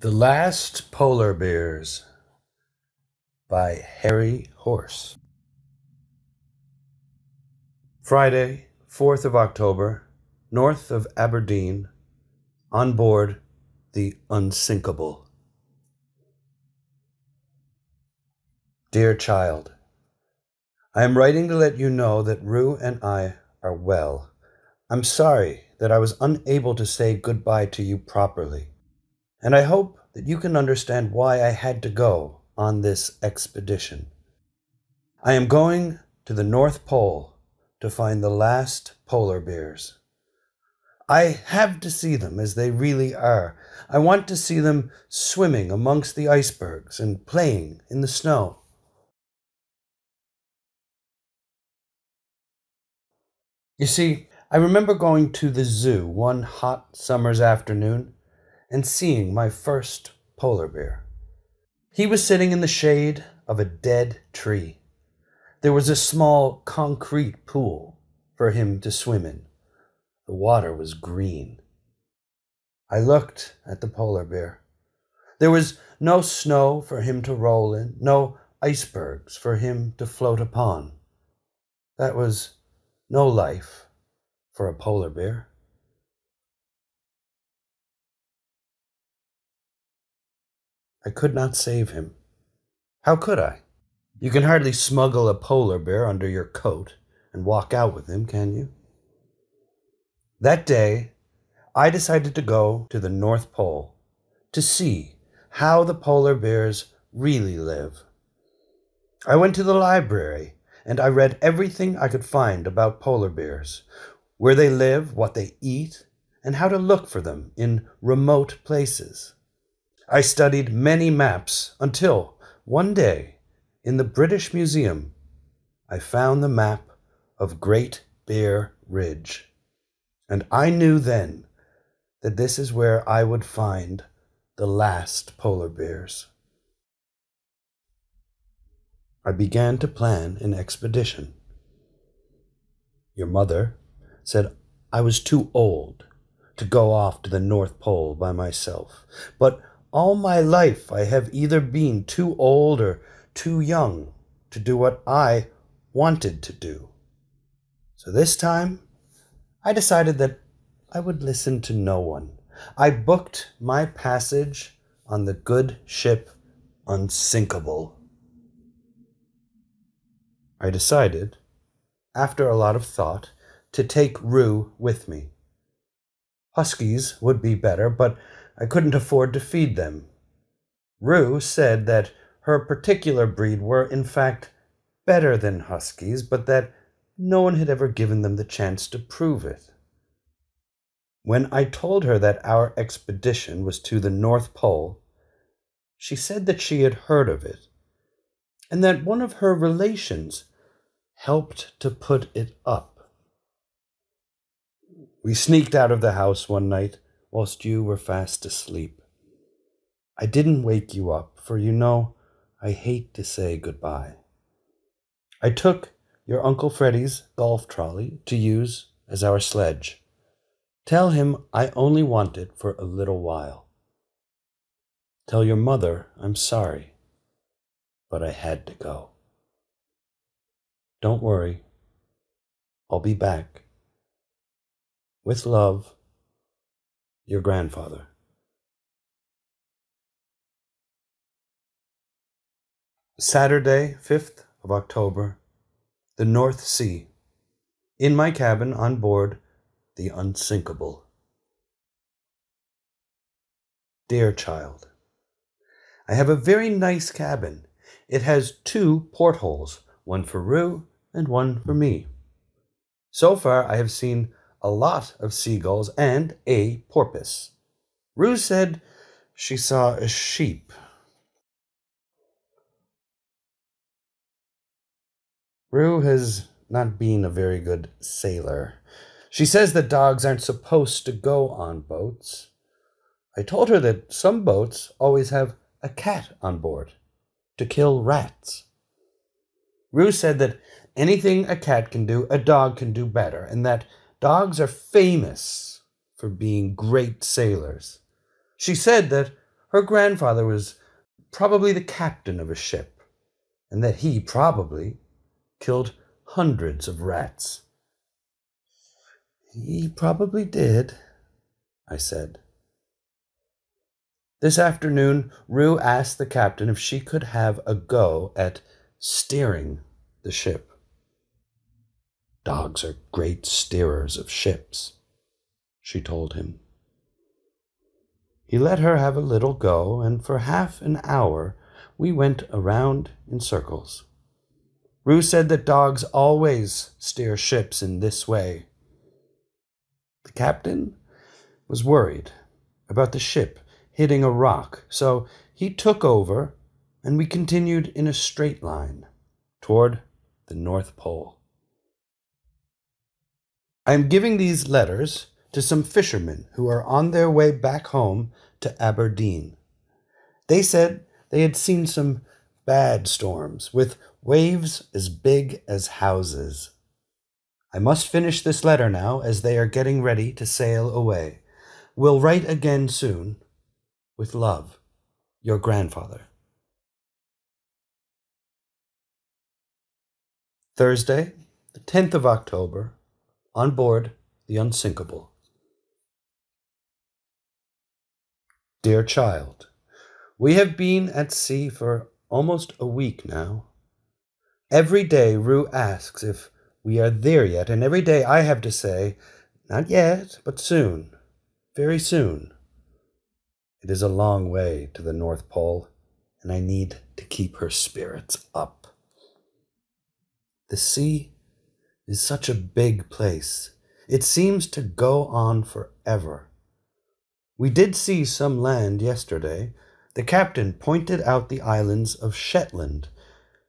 The Last Polar Bears by Harry Horse. Friday, 4th of October, north of Aberdeen, on board the Unsinkable. Dear child, I am writing to let you know that Rue and I are well. I'm sorry that I was unable to say goodbye to you properly, and I hope that you can understand why I had to go on this expedition. I am going to the North Pole to find the last polar bears. I have to see them as they really are. I want to see them swimming amongst the icebergs and playing in the snow. You see, I remember going to the zoo one hot summer's afternoon and seeing my first polar bear. He was sitting in the shade of a dead tree. There was a small concrete pool for him to swim in. The water was green. I looked at the polar bear. There was no snow for him to roll in, no icebergs for him to float upon. That was no life for a polar bear. I could not save him. How could I? You can hardly smuggle a polar bear under your coat and walk out with him, can you? That day, I decided to go to the North Pole to see how the polar bears really live. I went to the library and I read everything I could find about polar bears, where they live, what they eat, and how to look for them in remote places. I studied many maps until one day, in the British Museum, I found the map of Great Bear Ridge. And I knew then that this is where I would find the last polar bears. I began to plan an expedition. Your mother said I was too old to go off to the North Pole by myself, but all my life I have either been too old or too young to do what I wanted to do. So this time, I decided that I would listen to no one. I booked my passage on the good ship Unsinkable. I decided, after a lot of thought, to take Rue with me. Huskies would be better, but I couldn't afford to feed them. Rue said that her particular breed were, in fact, better than huskies, but that no one had ever given them the chance to prove it. When I told her that our expedition was to the North Pole, she said that she had heard of it, and that one of her relations helped to put it up. We sneaked out of the house one night whilst you were fast asleep. I didn't wake you up, for you know I hate to say goodbye. I took your Uncle Freddy's golf trolley to use as our sledge. Tell him I only want it for a little while. Tell your mother I'm sorry, but I had to go. Don't worry, I'll be back. With love, your grandfather. Saturday, 5th of October, the North Sea. In my cabin on board the Unsinkable. Dear child, I have a very nice cabin. It has 2 portholes, one for Rue and one for me. So far, I have seen a lot of seagulls and a porpoise. Rue said she saw a sheep. Rue has not been a very good sailor. She says that dogs aren't supposed to go on boats. I told her that some boats always have a cat on board to kill rats. Rue said that anything a cat can do, a dog can do better, and that dogs are famous for being great sailors. She said that her grandfather was probably the captain of a ship, and that he probably killed hundreds of rats. He probably did, I said. This afternoon, Rue asked the captain if she could have a go at steering the ship. Dogs are great steerers of ships, she told him. He let her have a little go, and for half an hour we went around in circles. Rue said that dogs always steer ships in this way. The captain was worried about the ship hitting a rock, so he took over, and we continued in a straight line toward the North Pole. I am giving these letters to some fishermen who are on their way back home to Aberdeen. They said they had seen some bad storms with waves as big as houses. I must finish this letter now, as they are getting ready to sail away. Will write again soon. With love, your grandfather. Thursday, the 10th of October, on board the Unsinkable. Dear child, we have been at sea for almost a week now. Every day Rue asks if we are there yet, and every day I have to say, not yet, but soon, very soon. It is a long way to the North Pole, and I need to keep her spirits up. The sea is such a big place. It seems to go on forever. We did see some land yesterday. The captain pointed out the islands of Shetland,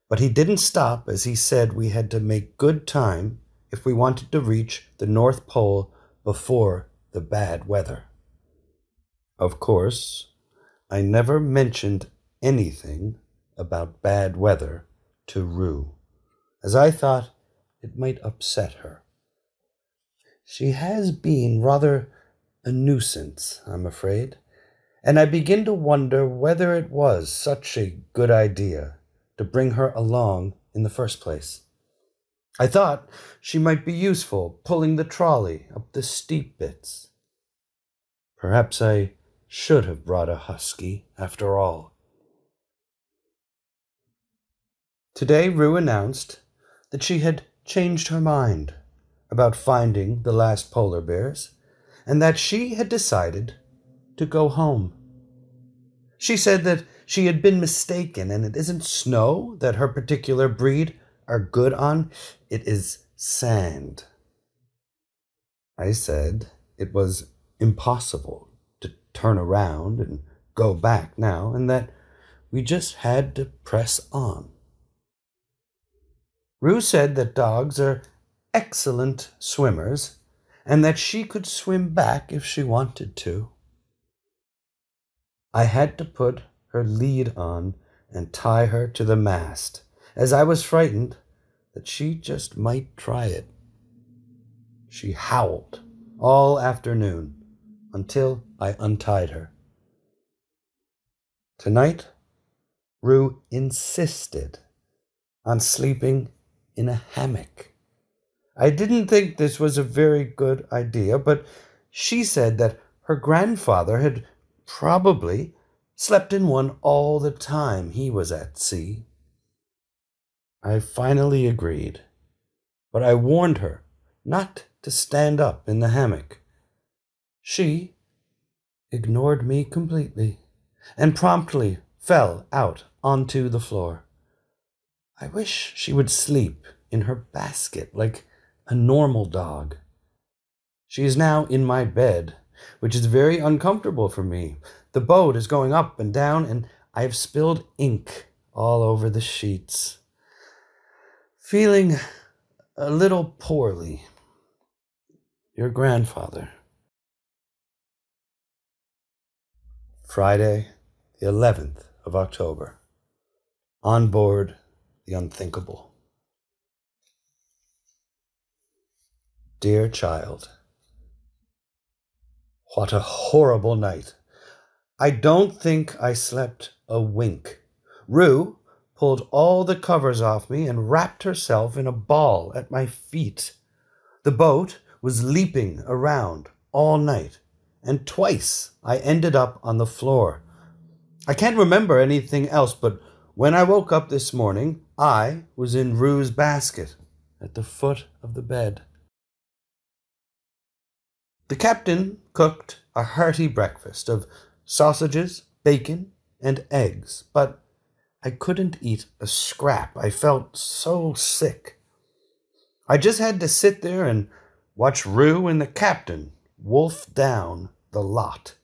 but he didn't stop, as he said we had to make good time if we wanted to reach the North Pole before the bad weather. Of course, I never mentioned anything about bad weather to Rue, as I thought it might upset her. She has been rather a nuisance, I'm afraid, and I begin to wonder whether it was such a good idea to bring her along in the first place. I thought she might be useful pulling the trolley up the steep bits. Perhaps I should have brought a husky, after all. Today Rue announced that she had changed her mind about finding the last polar bears, and that she had decided to go home. She said that she had been mistaken, and it isn't snow that her particular breed are good on, it is sand. I said it was impossible to turn around and go back now, and that we just had to press on. Rue said that dogs are excellent swimmers, and that she could swim back if she wanted to. I had to put her lead on and tie her to the mast, as I was frightened that she just might try it. She howled all afternoon until I untied her. Tonight, Rue insisted on sleeping in a hammock. I didn't think this was a very good idea, but she said that her grandfather had probably slept in one all the time he was at sea. I finally agreed, but I warned her not to stand up in the hammock. She ignored me completely and promptly fell out onto the floor. I wish she would sleep in her basket like a normal dog. She is now in my bed, which is very uncomfortable for me. The boat is going up and down, and I have spilled ink all over the sheets. Feeling a little poorly. Your grandfather. Friday, the 11th of October. On board the Unthinkable. Dear child, what a horrible night. I don't think I slept a wink. Rue pulled all the covers off me and wrapped herself in a ball at my feet. The boat was leaping around all night, and twice I ended up on the floor. I can't remember anything else, but when I woke up this morning, I was in Rue's basket at the foot of the bed. The captain cooked a hearty breakfast of sausages, bacon, and eggs, but I couldn't eat a scrap. I felt so sick. I just had to sit there and watch Rue and the captain wolf down the lot.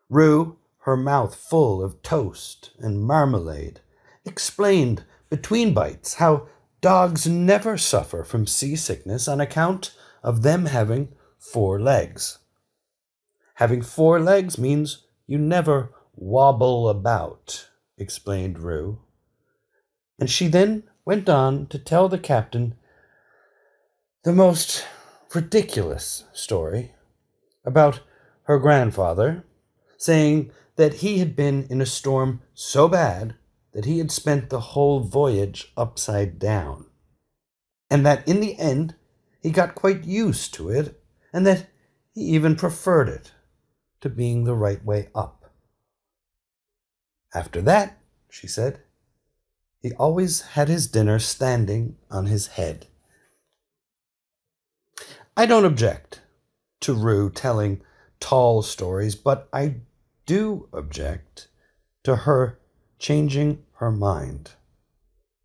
Rue, her mouth full of toast and marmalade, explained between bites how dogs never suffer from seasickness on account of them having 4 legs. Having 4 legs means you never wobble about, explained Rue. And she then went on to tell the captain the most ridiculous story about her grandfather, saying that he had been in a storm so bad that he had spent the whole voyage upside down, and that in the end he got quite used to it, and that he even preferred it to being the right way up. After that, she said, he always had his dinner standing on his head. I don't object to Rue telling tall stories, but I do object to her changing her mind.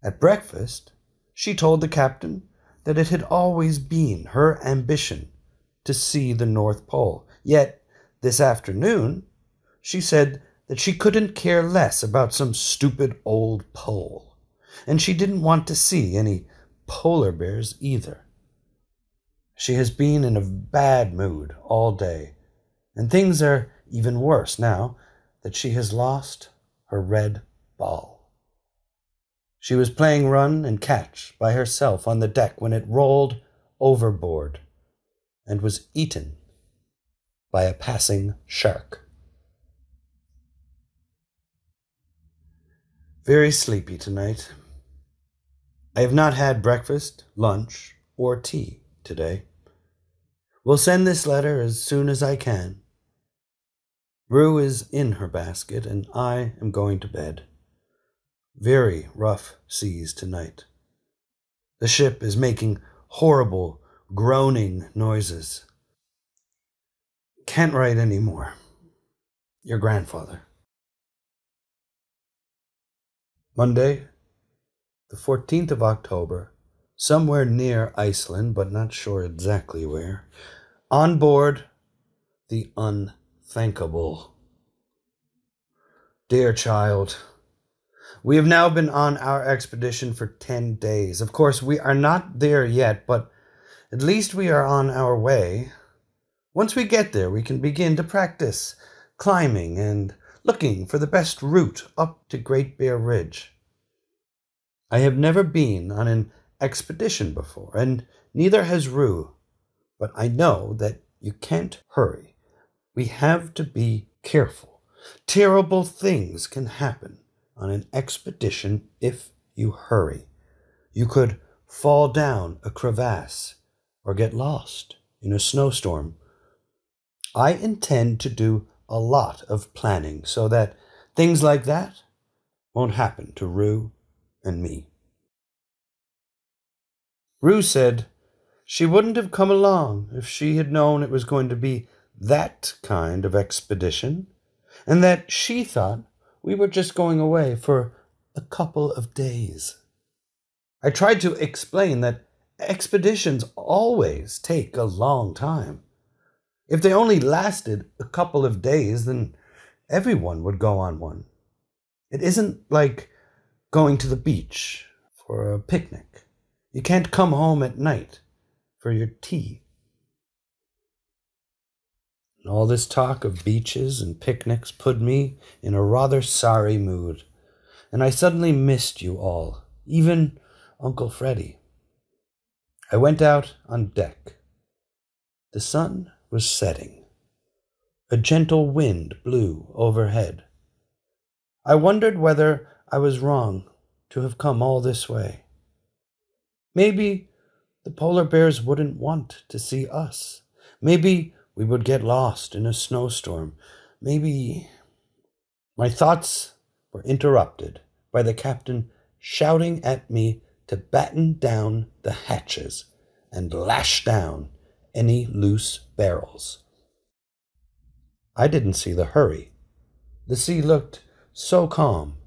At breakfast, she told the captain that it had always been her ambition to see the North Pole. Yet, this afternoon, she said that she couldn't care less about some stupid old pole, and she didn't want to see any polar bears either. She has been in a bad mood all day, and things are even worse now that she has lost her red ball. She was playing run and catch by herself on the deck when it rolled overboard and was eaten by a passing shark. Very sleepy tonight. I have not had breakfast, lunch, or tea today. Will send this letter as soon as I can. Rue is in her basket, and I am going to bed. Very rough seas tonight. The ship is making horrible, groaning noises. Can't write any more. Your grandfather. Monday, the 14th of October, somewhere near Iceland, but not sure exactly where, on board the Unthinkable. Dear child, we have now been on our expedition for 10 days. Of course, we are not there yet, but at least we are on our way. Once we get there, we can begin to practice climbing and looking for the best route up to Great Bear Ridge. I have never been on an expedition before, and neither has Rue, but I know that you can't hurry. We have to be careful. Terrible things can happen on an expedition if you hurry. You could fall down a crevasse or get lost in a snowstorm. I intend to do a lot of planning so that things like that won't happen to Rue and me. Rue said she wouldn't have come along if she had known it was going to be that kind of expedition, and that she thought we were just going away for a couple of days. I tried to explain that expeditions always take a long time. If they only lasted a couple of days, then everyone would go on one. It isn't like going to the beach for a picnic. You can't come home at night for your tea. And all this talk of beaches and picnics put me in a rather sorry mood, and I suddenly missed you all, even Uncle Freddy. I went out on deck. The sun was setting. A gentle wind blew overhead. I wondered whether I was wrong to have come all this way. Maybe the polar bears wouldn't want to see us. Maybe we would get lost in a snowstorm. Maybe... My thoughts were interrupted by the captain shouting at me to batten down the hatches and lash down any loose barrels. I didn't see the hurry. The sea looked so calm.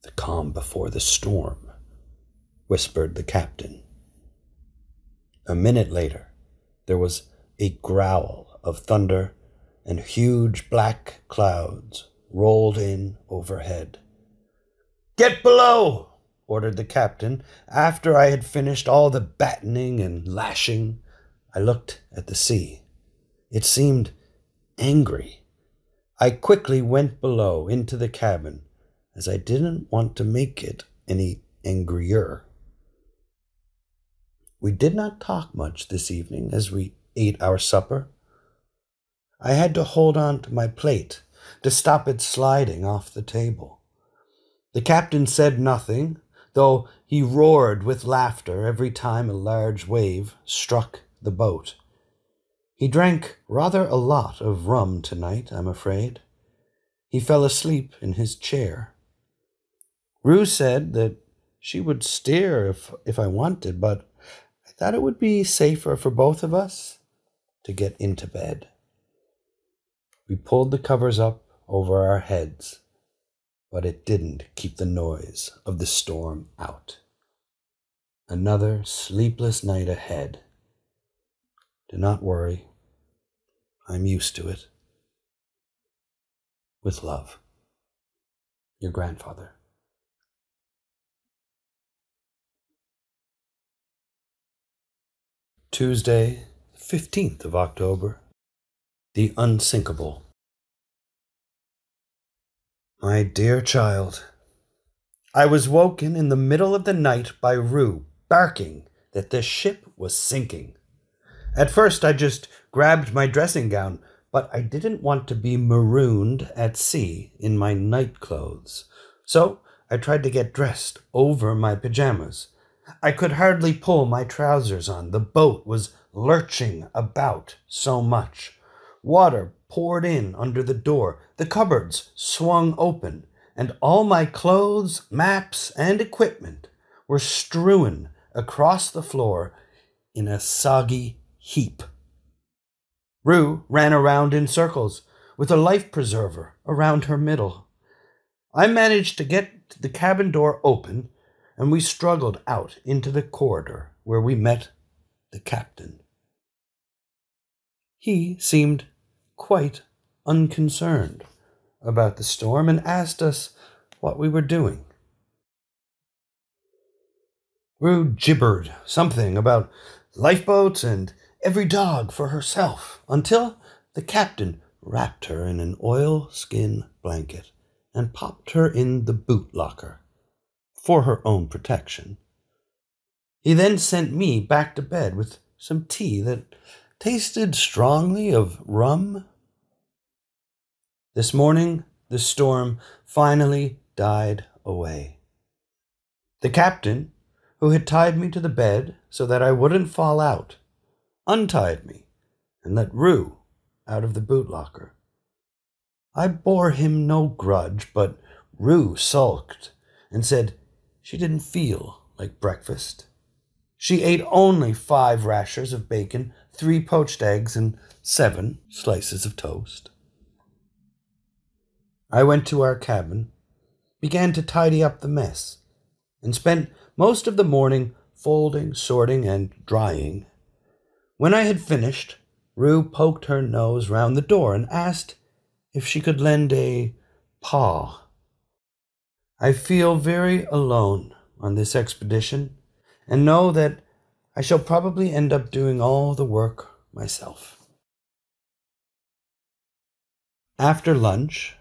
"The calm before the storm," whispered the captain. A minute later, there was a growl of thunder, and huge black clouds rolled in overhead. "Get below!" ordered the captain. After I had finished all the battening and lashing, I looked at the sea. It seemed angry. I quickly went below into the cabin, as I didn't want to make it any angrier. We did not talk much this evening as we ate our supper. I had to hold on to my plate to stop it sliding off the table. The captain said nothing, though he roared with laughter every time a large wave struck the boat. He drank rather a lot of rum tonight, I'm afraid. He fell asleep in his chair. Rue said that she would steer if I wanted, but I thought it would be safer for both of us to get into bed. We pulled the covers up over our heads, but it didn't keep the noise of the storm out. Another sleepless night ahead. Do not worry. I'm used to it. With love, your grandfather. Tuesday, 15th of October. The Unsinkable. My dear child, I was woken in the middle of the night by Rue barking that the ship was sinking. At first I just grabbed my dressing gown, but I didn't want to be marooned at sea in my night clothes. So I tried to get dressed over my pajamas. I could hardly pull my trousers on. The boat was lurching about so much. Water poured in under the door. The cupboards swung open, and all my clothes, maps, and equipment were strewn across the floor in a soggy heap. Rue ran around in circles with a life preserver around her middle. I managed to get the cabin door open, and we struggled out into the corridor where we met the captain. He seemed quite unconcerned about the storm and asked us what we were doing. Rue gibbered something about lifeboats and every dog for herself until the captain wrapped her in an oilskin blanket and popped her in the boot locker for her own protection. He then sent me back to bed with some tea that tasted strongly of rum. This morning, the storm finally died away. The captain, who had tied me to the bed so that I wouldn't fall out, untied me and let Rue out of the boot locker. I bore him no grudge, but Rue sulked and said she didn't feel like breakfast. She ate only 5 rashers of bacon, 3 poached eggs, and 7 slices of toast. I went to our cabin, began to tidy up the mess, and spent most of the morning folding, sorting, and drying. When I had finished, Rue poked her nose round the door and asked if she could lend a paw. I feel very alone on this expedition, and know that I shall probably end up doing all the work myself. After lunch,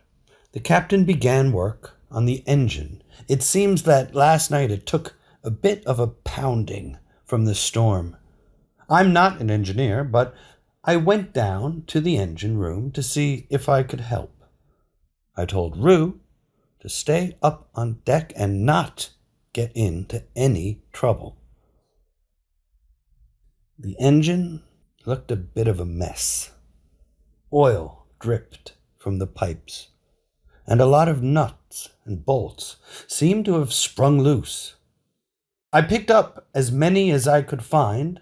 the captain began work on the engine. It seems that last night it took a bit of a pounding from the storm. I'm not an engineer, but I went down to the engine room to see if I could help. I told Rue to stay up on deck and not get into any trouble. The engine looked a bit of a mess. Oil dripped from the pipes, and a lot of nuts and bolts seemed to have sprung loose. I picked up as many as I could find,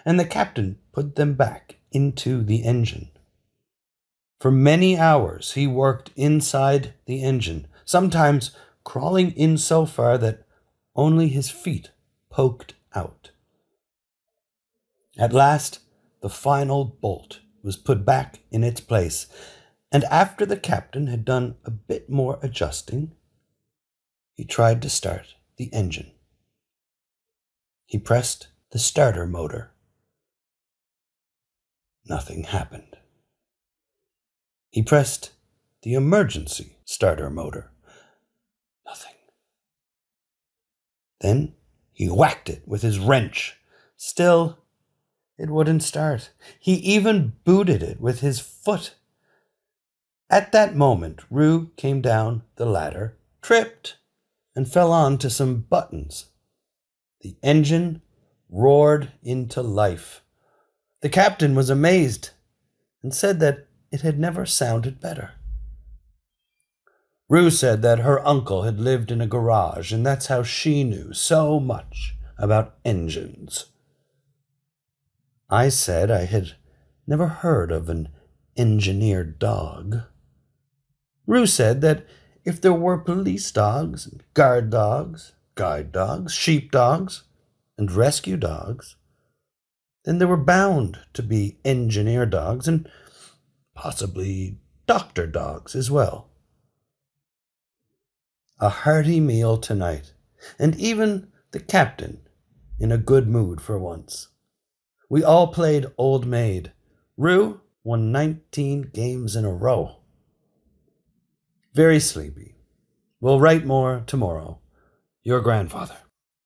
and the captain put them back into the engine. For many hours he worked inside the engine, sometimes crawling in so far that only his feet poked out. At last, the final bolt was put back in its place, and after the captain had done a bit more adjusting, he tried to start the engine. He pressed the starter motor. Nothing happened. He pressed the emergency starter motor. Nothing. Then he whacked it with his wrench. Still, it wouldn't start. He even booted it with his foot. At that moment, Rue came down the ladder, tripped, and fell on to some buttons. The engine roared into life. The captain was amazed and said that it had never sounded better. Rue said that her uncle had lived in a garage, and that's how she knew so much about engines. I said I had never heard of an engineered dog. Rue said that if there were police dogs, and guard dogs, guide dogs, sheep dogs, and rescue dogs, then there were bound to be engineer dogs and possibly doctor dogs as well. A hearty meal tonight, and even the captain in a good mood for once. We all played Old Maid. Rue won 19 games in a row. Very sleepy. We'll write more tomorrow. Your grandfather.